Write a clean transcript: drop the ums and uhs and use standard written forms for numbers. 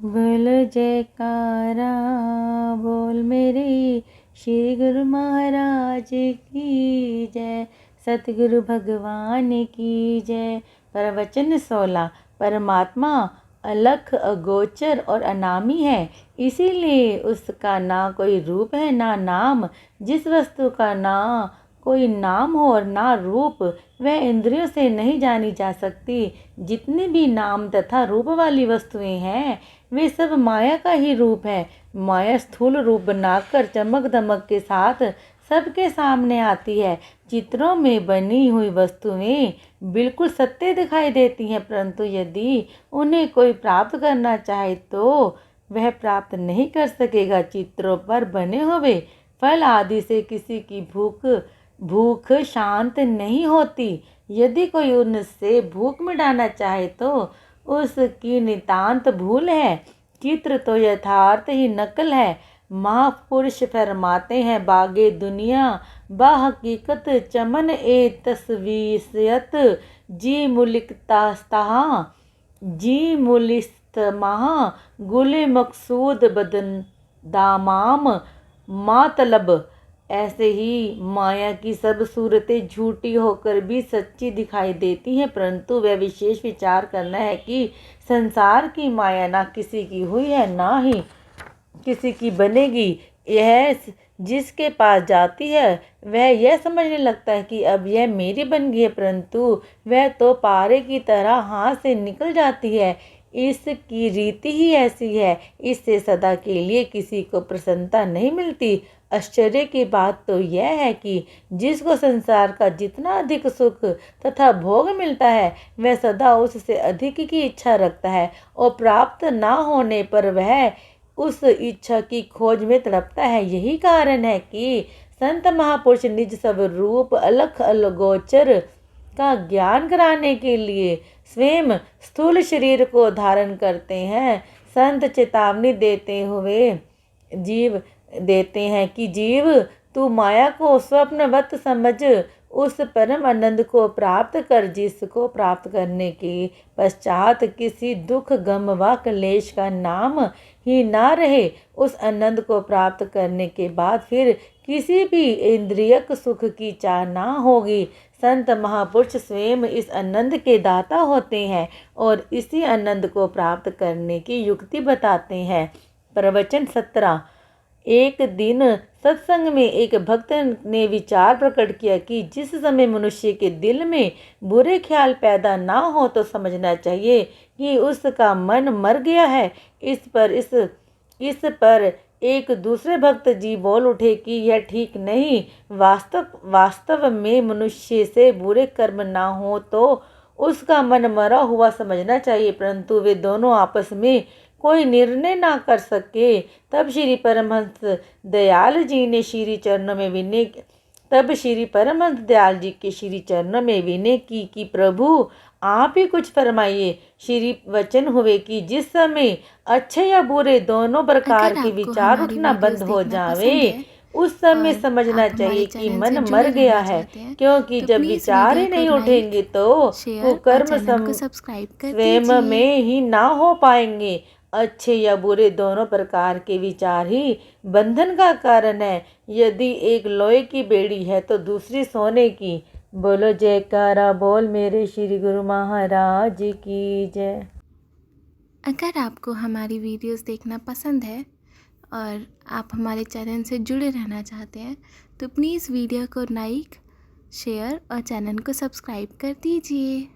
बोल जयकारा बोल मेरे श्री गुरु महाराज की जय, सतगुरु भगवान की जय। प्रवचन 16। परमात्मा अलख अगोचर और अनामी है, इसीलिए उसका ना कोई रूप है ना नाम। जिस वस्तु का ना कोई नाम हो और ना रूप, वह इंद्रियों से नहीं जानी जा सकती। जितनी भी नाम तथा रूप वाली वस्तुएं हैं, वे सब माया का ही रूप है। माया स्थूल रूप बनाकर चमक दमक के साथ सबके सामने आती है। चित्रों में बनी हुई वस्तुएं बिल्कुल सत्य दिखाई देती हैं, परंतु यदि उन्हें कोई प्राप्त करना चाहे तो वह प्राप्त नहीं कर सकेगा। चित्रों पर बने हुए फल आदि से किसी की भूख शांत नहीं होती। यदि कोई उनसे भूख मिटाना चाहे तो उसकी नितांत भूल है। चित्र तो यथार्थ ही नकल है। महापुरुष फरमाते हैं, बागे दुनिया बा हकीकत चमन ए तस्वीसियत जी मुलिकतास्ताहा जी मुलिस्तमहा गुले मकसूद बदन दामाम मातलब। ऐसे ही माया की सब सूरतें झूठी होकर भी सच्ची दिखाई देती हैं, परंतु वह विशेष विचार करना है कि संसार की माया ना किसी की हुई है ना ही किसी की बनेगी। यह जिसके पास जाती है वह यह समझने लगता है कि अब यह मेरी बन गई है, परंतु वह तो पारे की तरह हाथ से निकल जाती है। इसकी रीति ही ऐसी है, इससे सदा के लिए किसी को प्रसन्नता नहीं मिलती। आश्चर्य की बात तो यह है कि जिसको संसार का जितना अधिक सुख तथा भोग मिलता है, वह सदा उससे अधिक की इच्छा रखता है और प्राप्त ना होने पर वह उस इच्छा की खोज में तड़पता है। यही कारण है कि संत महापुरुष निज स्वरूप अलख अलगोचर का ज्ञान कराने के लिए स्वयं स्थूल शरीर को धारण करते हैं। संत चेतावनी देते हैं कि जीव तू माया को स्वप्नवत समझ उस परम आनंद को प्राप्त कर, जिसको प्राप्त करने के पश्चात किसी दुख गम व क्लेश का नाम ही ना रहे। उस आनंद को प्राप्त करने के बाद फिर किसी भी इंद्रियक सुख की चाह ना होगी। संत महापुरुष स्वयं इस आनंद के दाता होते हैं और इसी आनंद को प्राप्त करने की युक्ति बताते हैं। प्रवचन 17। एक दिन सत्संग में एक भक्त ने विचार प्रकट किया कि जिस समय मनुष्य के दिल में बुरे ख्याल पैदा ना हो तो समझना चाहिए कि उसका मन मर गया है। इस पर एक दूसरे भक्त जी बोल उठे कि यह ठीक नहीं। वास्तव में मनुष्य से बुरे कर्म ना हो तो उसका मन मरा हुआ समझना चाहिए, परंतु वे दोनों आपस में कोई निर्णय ना कर सके। तब श्री परमहंस दयाल जी के श्री चरणों में विनय की कि प्रभु आप ही कुछ फरमाइए। श्री वचन हुए कि जिस समय अच्छे या बुरे दोनों प्रकार के विचार उठना बंद हो जावे, उस समय समझना चाहिए कि मन मर गया है, क्योंकि जब विचार ही नहीं उठेंगे तो वो कर्म स्वयं में ही ना हो पाएंगे। अच्छे या बुरे दोनों प्रकार के विचार ही बंधन का कारण है। यदि एक लोहे की बेड़ी है तो दूसरी सोने की। बोलो जयकारा बोल मेरे श्री गुरु महाराज की जय। अगर आपको हमारी वीडियोस देखना पसंद है और आप हमारे चैनल से जुड़े रहना चाहते हैं तो प्लीज़ वीडियो को लाइक, शेयर और चैनल को सब्सक्राइब कर दीजिए।